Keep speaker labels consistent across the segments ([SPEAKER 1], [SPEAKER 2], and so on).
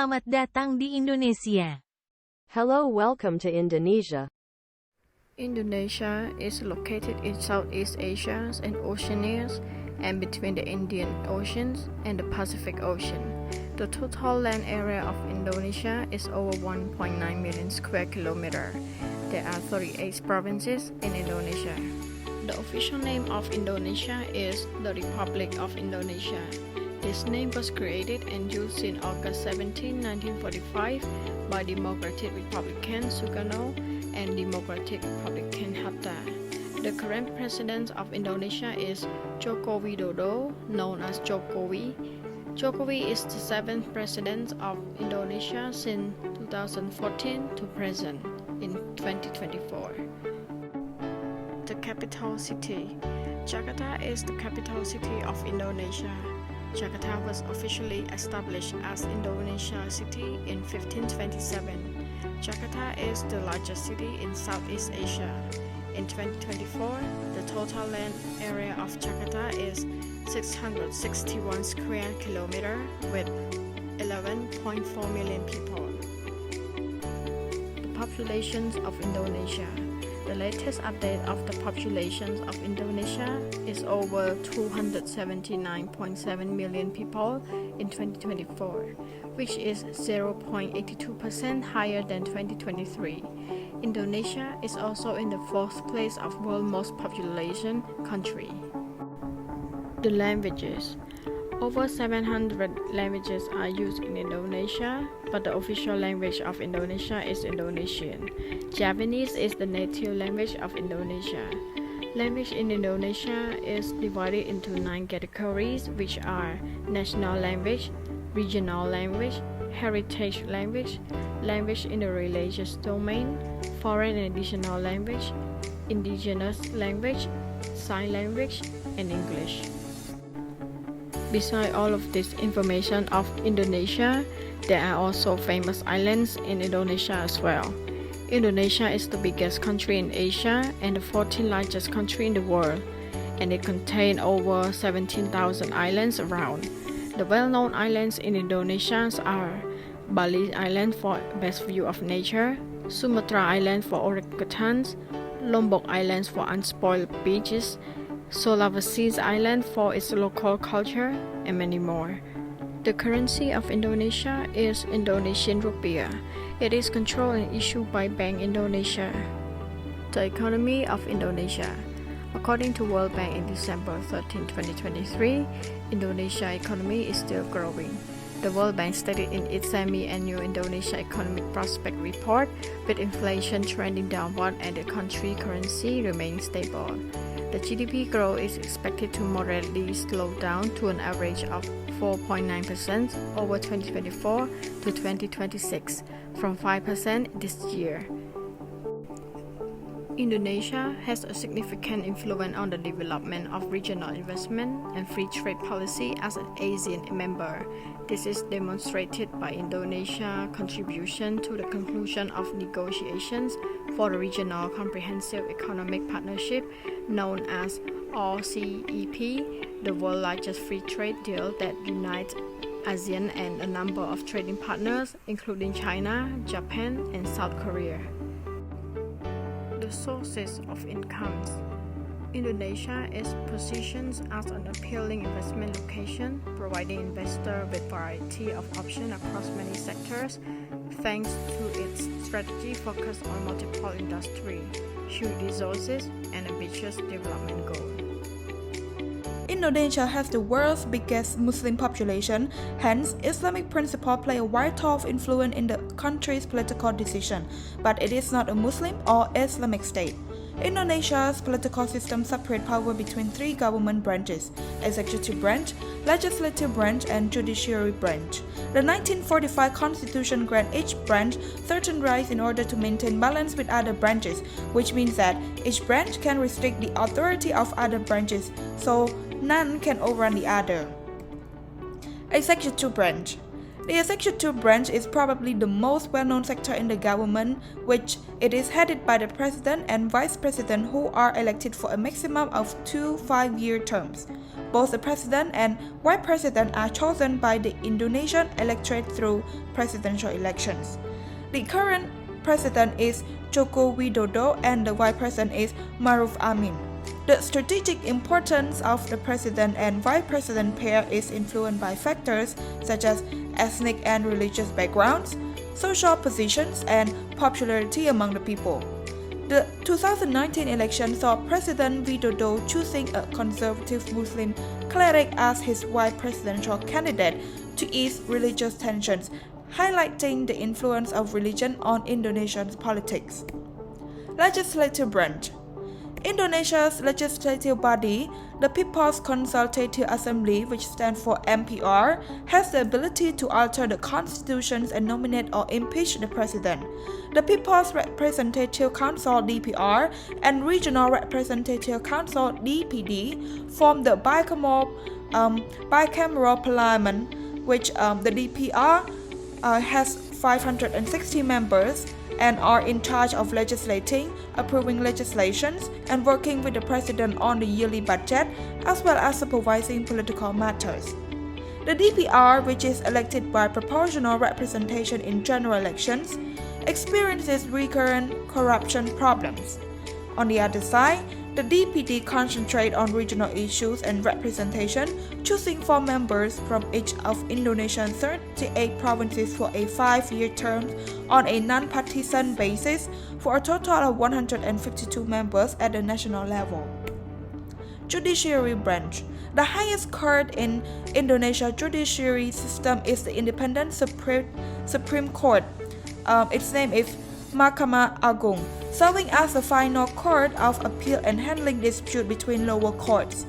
[SPEAKER 1] Selamat datang di Indonesia.
[SPEAKER 2] Hello, welcome to Indonesia.
[SPEAKER 3] Indonesia is located in Southeast Asia and Oceania and between the Indian Ocean and the Pacific Ocean. The total land area of Indonesia is over 1.9 million square kilometers. There are 38 provinces in Indonesia. The official name of Indonesia is the Republic of Indonesia. This name was created and used in August 17, 1945 by Democratic Republican Sukarno and Democratic Republican Hatta. The current president of Indonesia is Joko Widodo, known as Jokowi. Jokowi is the 7th president of Indonesia since 2014 to present in 2024. The capital city. Jakarta is the capital city of Indonesia. Jakarta was officially established as Indonesia City in 1527. Jakarta is the largest city in Southeast Asia. In 2024, the total land area of Jakarta is 661 square kilometers with 11.4 million people. The populations of Indonesia. The latest update of the populations of Indonesia is over 279.7 million people in 2024, which is 0.82% higher than 2023. Indonesia is also in the 4th place of world's most population country. The languages. Over 700 languages are used in Indonesia, but the official language of Indonesia is Indonesian. Japanese is the native language of Indonesia. Language in Indonesia is divided into 9 categories, which are national language, regional language, heritage language, language in the religious domain, foreign and additional language, indigenous language, sign language, and English. Besides all of this information of Indonesia, there are also famous islands in Indonesia as well. Indonesia is the biggest country in Asia and the 14th largest country in the world, and it contains over 17,000 islands around. The well-known islands in Indonesia are Bali Island for best view of nature, Sumatra Island for orangutans, Lombok Islands for unspoiled beaches, Sulawesi Island for its local culture, and many more. The currency of Indonesia is Indonesian rupiah. It is controlled and issued by Bank Indonesia. The economy of Indonesia. According to World Bank in December 13, 2023, Indonesia economy is still growing. The World Bank stated in its semi-annual Indonesia Economic Prospect Report, with inflation trending downward and the country currency remaining stable. The GDP growth is expected to moderately slow down to an average of 4.9% over 2024 to 2026, from 5% this year. Indonesia has a significant influence on the development of regional investment and free trade policy as an ASEAN member. This is demonstrated by Indonesia's contribution to the conclusion of negotiations for the Regional Comprehensive Economic Partnership, known as RCEP, the world's largest free trade deal that unites ASEAN and a number of trading partners, including China, Japan, and South Korea. The sources of incomes. Indonesia is positioned as an appealing investment location, providing investors with a variety of options across many sectors, thanks to its strategy focused on multiple industries, huge resources, and ambitious development goals.
[SPEAKER 4] Indonesia has the world's biggest Muslim population, hence Islamic principles play a vital influence in the country's political decision, but it is not a Muslim or Islamic state. Indonesia's political system separates power between 3 government branches: executive branch, legislative branch, and judiciary branch. The 1945 constitution grants each branch certain rights in order to maintain balance with other branches, which means that each branch can restrict the authority of other branches, so none can overrun the other. Executive branch. The executive branch is probably the most well-known sector in the government, which it is headed by the president and vice president, who are elected for a maximum of 2 5-year terms. both the president and vice president are chosen by the Indonesian electorate through presidential elections. The current president is Joko Widodo and the vice president is Maruf Amin. The strategic importance of the president and vice president pair is influenced by factors such as ethnic and religious backgrounds, social positions, and popularity among the people. The 2019 election saw President Widodo choosing a conservative Muslim cleric as his vice presidential candidate to ease religious tensions, highlighting the influence of religion on Indonesian politics. Legislative branch. Indonesia's legislative body, the People's Consultative Assembly, which stands for MPR, has the ability to alter the constitutions and nominate or impeach the president. The People's Representative Council (DPR) and Regional Representative Council (DPD) form the bicameral parliament, which the DPR has 560 members and are in charge of legislating, approving legislations, and working with the president on the yearly budget, as well as supervising political matters. The DPR, which is elected by proportional representation in general elections, experiences recurrent corruption problems. On the other side, the DPD concentrate on regional issues and representation, choosing 4 members from each of Indonesia's 38 provinces for a 5-year term on a non-partisan basis for a total of 152 members at the national level. Judiciary branch. The highest court in Indonesia's judiciary system is the Independent Supreme Court. Its name is Mahkamah Agung, serving as the final court of appeal and handling dispute between lower courts.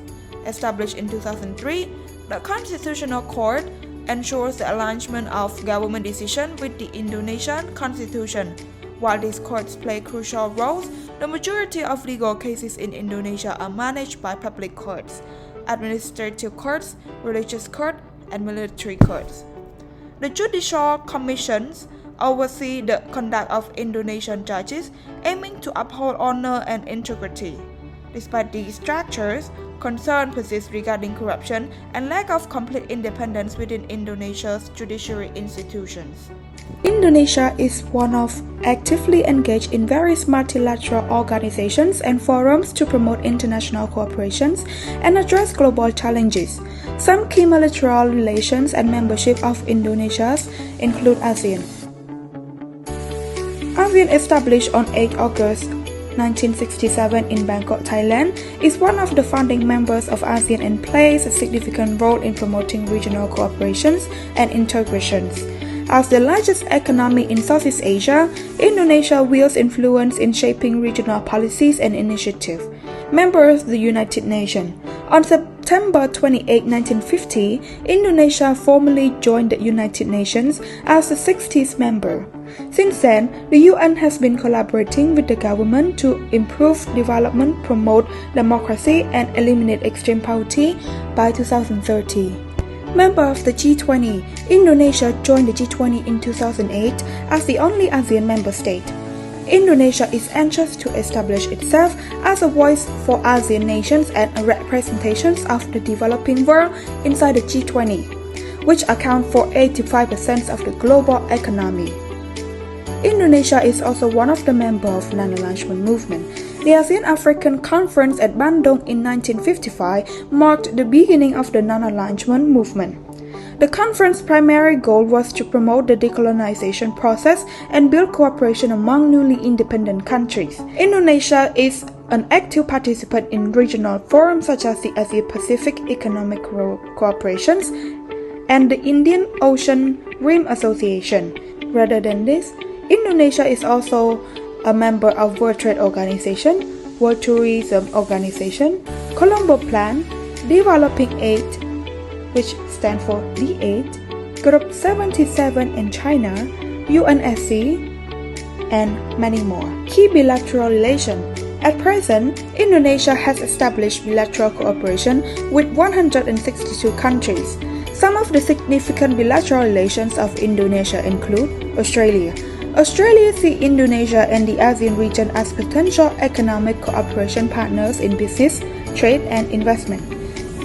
[SPEAKER 4] Established in 2003, the Constitutional Court ensures the alignment of government decision with the Indonesian Constitution. While these courts play crucial roles, the majority of legal cases in Indonesia are managed by public courts, administrative courts, religious courts, and military courts. The judicial commissions oversee the conduct of Indonesian judges, aiming to uphold honor and integrity. Despite these structures, concern persists regarding corruption and lack of complete independence within Indonesia's judiciary institutions.
[SPEAKER 5] Indonesia is one of actively engaged in various multilateral organizations and forums to promote international cooperations and address global challenges. Some key multilateral relations and membership of Indonesia include ASEAN. ASEAN, established on 8 August 1967 in Bangkok, Thailand, is one of the founding members of ASEAN and plays a significant role in promoting regional cooperations and integrations. As the largest economy in Southeast Asia, Indonesia wields influence in shaping regional policies and initiatives. Member of the United Nations. On September 28, 1950, Indonesia formally joined the United Nations as the 60th member. Since then, the UN has been collaborating with the government to improve development, promote democracy, and eliminate extreme poverty by 2030. Member of the G20, Indonesia joined the G20 in 2008 as the only ASEAN member state. Indonesia is anxious to establish itself as a voice for ASEAN nations and a representation of the developing world inside the G20, which account for 85% of the global economy. Indonesia is also one of the members of non-alignment movement. The ASEAN African Conference at Bandung in 1955 marked the beginning of the non-alignment movement. The conference's primary goal was to promote the decolonization process and build cooperation among newly independent countries. Indonesia is an active participant in regional forums such as the Asia-Pacific Economic Cooperation and the Indian Ocean Rim Association. Rather than this, Indonesia is also a member of World Trade Organization, World Tourism Organization, Colombo Plan, Developing Aid, which stands for D8, Group 77 in China, UNSC, and many more. Key bilateral relations. At present, Indonesia has established bilateral cooperation with 162 countries. Some of the significant bilateral relations of Indonesia include Australia. Australia sees Indonesia and the ASEAN region as potential economic cooperation partners in business, trade, and investment.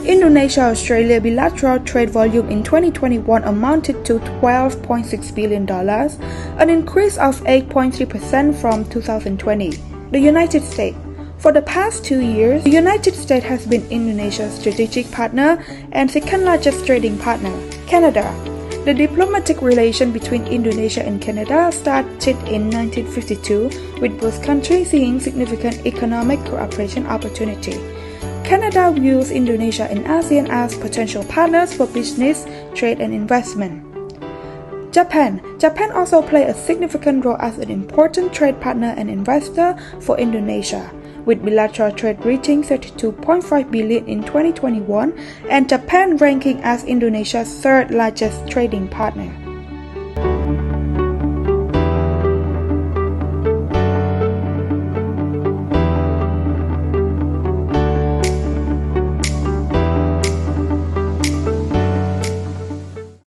[SPEAKER 5] Indonesia-Australia bilateral trade volume in 2021 amounted to $12.6 billion, an increase of 8.3% from 2020. The United States. For the past 2 years, the United States has been Indonesia's strategic partner and second-largest trading partner. Canada. The diplomatic relation between Indonesia and Canada started in 1952, with both countries seeing significant economic cooperation opportunity. Canada views Indonesia and ASEAN as potential partners for business, trade, and investment. Japan. Japan also plays a significant role as an important trade partner and investor for Indonesia, with bilateral trade reaching $32.5 billion in 2021 and Japan ranking as Indonesia's third-largest trading partner.